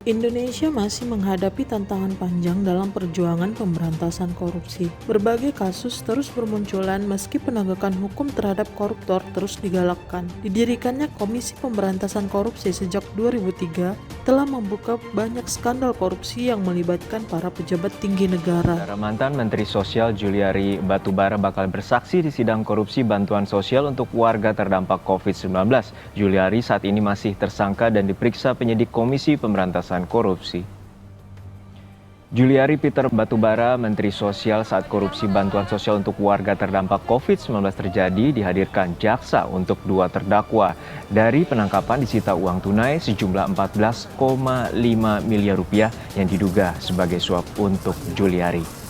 Indonesia masih menghadapi tantangan panjang dalam perjuangan pemberantasan korupsi. Berbagai kasus terus bermunculan meski penegakan hukum terhadap koruptor terus digalakkan. Didirikannya Komisi Pemberantasan Korupsi sejak 2003 telah membuka banyak skandal korupsi yang melibatkan para pejabat tinggi negara. Mantan Menteri Sosial Juliari Batubara bakal bersaksi di sidang korupsi bantuan sosial untuk warga terdampak COVID-19. Juliari saat ini masih tersangka dan diperiksa penyidik Komisi Pemberantasan Korupsi. Juliari Peter Batubara, Menteri Sosial saat korupsi bantuan sosial untuk warga terdampak COVID-19 terjadi, dihadirkan jaksa untuk 2 terdakwa. Dari penangkapan disita uang tunai sejumlah 14,5 miliar rupiah yang diduga sebagai suap untuk Juliari.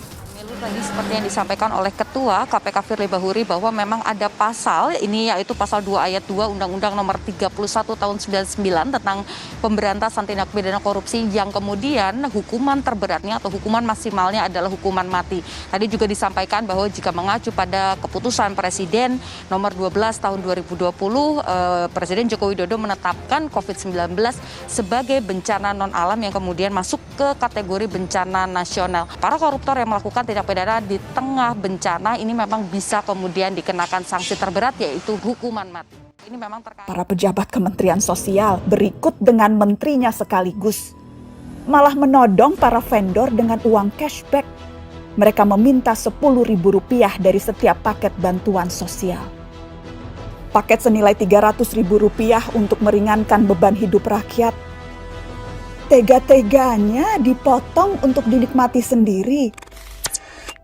Tadi seperti yang disampaikan oleh Ketua KPK Firly Bahuri bahwa memang ada pasal ini yaitu pasal 2 ayat 2 Undang-Undang Nomor 31 Tahun 99 tentang pemberantasan tindak pidana korupsi yang kemudian hukuman terberatnya atau hukuman maksimalnya adalah hukuman mati. Tadi juga disampaikan bahwa jika mengacu pada keputusan Presiden Nomor 12 Tahun 2020, Presiden Joko Widodo menetapkan COVID-19 sebagai bencana non alam yang kemudian masuk ke kategori bencana nasional. Para koruptor yang melakukan tindak pidana di tengah bencana ini memang bisa kemudian dikenakan sanksi terberat yaitu hukuman mati. Ini memang terkait. Para pejabat Kementerian Sosial berikut dengan menterinya sekaligus. Malah menodong para vendor dengan uang cashback. Mereka meminta Rp10.000 dari setiap paket bantuan sosial. Paket senilai Rp300.000 untuk meringankan beban hidup rakyat. Tega-teganya dipotong untuk dinikmati sendiri.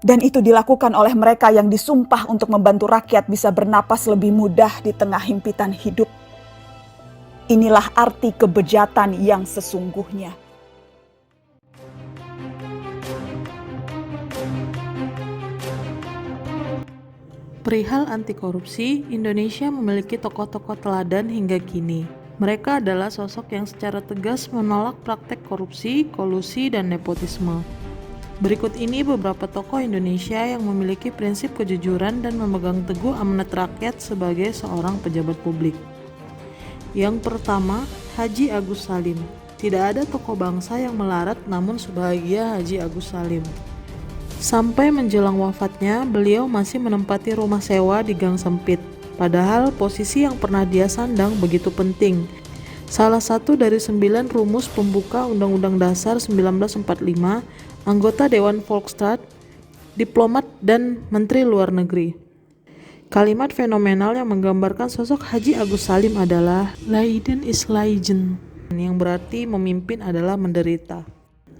Dan itu dilakukan oleh mereka yang disumpah untuk membantu rakyat bisa bernapas lebih mudah di tengah himpitan hidup. Inilah arti kebejatan yang sesungguhnya. Perihal anti korupsi, Indonesia memiliki tokoh-tokoh teladan hingga kini. Mereka adalah sosok yang secara tegas menolak praktek korupsi, kolusi, dan nepotisme. Berikut ini beberapa tokoh Indonesia yang memiliki prinsip kejujuran dan memegang teguh amanat rakyat sebagai seorang pejabat publik. Yang pertama, Haji Agus Salim. Tidak ada tokoh bangsa yang melarat namun sebahagia Haji Agus Salim. Sampai menjelang wafatnya, beliau masih menempati rumah sewa di gang sempit. Padahal posisi yang pernah dia sandang begitu penting. Salah satu dari 9 rumus pembuka Undang-Undang Dasar 1945, anggota Dewan Volksraad, diplomat, dan Menteri Luar Negeri. Kalimat fenomenal yang menggambarkan sosok Haji Agus Salim adalah Leiden is Leiden, yang berarti memimpin adalah menderita.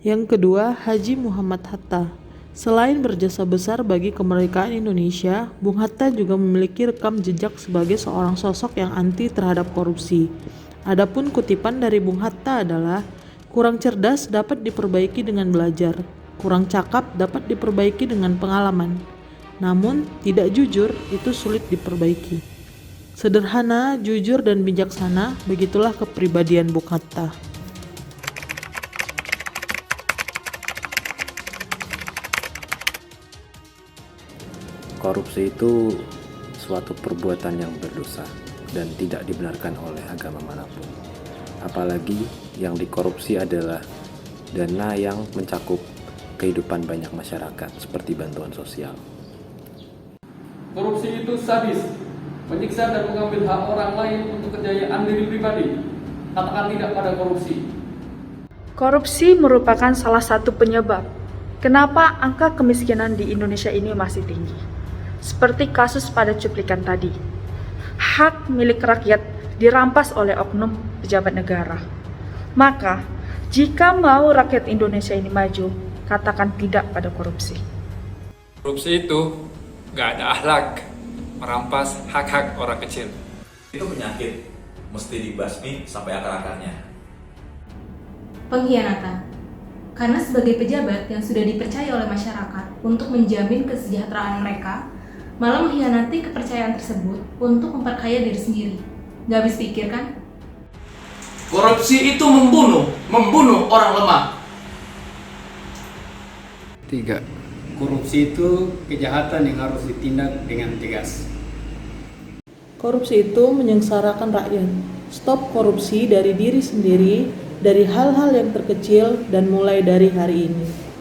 Yang kedua, Haji Muhammad Hatta. Selain berjasa besar bagi kemerdekaan Indonesia, Bung Hatta juga memiliki rekam jejak sebagai seorang sosok yang anti terhadap korupsi. Adapun kutipan dari Bung Hatta adalah, kurang cerdas dapat diperbaiki dengan belajar, kurang cakap dapat diperbaiki dengan pengalaman, namun tidak jujur itu sulit diperbaiki. Sederhana, jujur, dan bijaksana, begitulah kepribadian Bung Hatta. Korupsi itu suatu perbuatan yang berdosa dan tidak dibenarkan oleh agama manapun. Apalagi yang dikorupsi adalah dana yang mencakup kehidupan banyak masyarakat seperti bantuan sosial. Korupsi itu sadis, menyiksa dan mengambil hak orang lain untuk kejayaan diri pribadi. Katakan tidak pada korupsi. Korupsi merupakan salah satu penyebab kenapa angka kemiskinan di Indonesia ini masih tinggi. Seperti kasus pada cuplikan tadi. Hak milik rakyat dirampas oleh oknum pejabat negara. Maka, jika mau rakyat Indonesia ini maju, katakan tidak pada korupsi. Korupsi itu gak ada akhlak, merampas hak-hak orang kecil. Itu penyakit, mesti dibasmi sampai akar-akarnya. Pengkhianatan. Karena sebagai pejabat yang sudah dipercaya oleh masyarakat untuk menjamin kesejahteraan mereka, malah mengkhianati kepercayaan tersebut untuk memperkaya diri sendiri. Gak habis pikir kan? Korupsi itu membunuh orang lemah. 3. Korupsi itu kejahatan yang harus ditindak dengan tegas. Korupsi itu menyengsarakan rakyat. Stop korupsi dari diri sendiri, dari hal-hal yang terkecil dan mulai dari hari ini.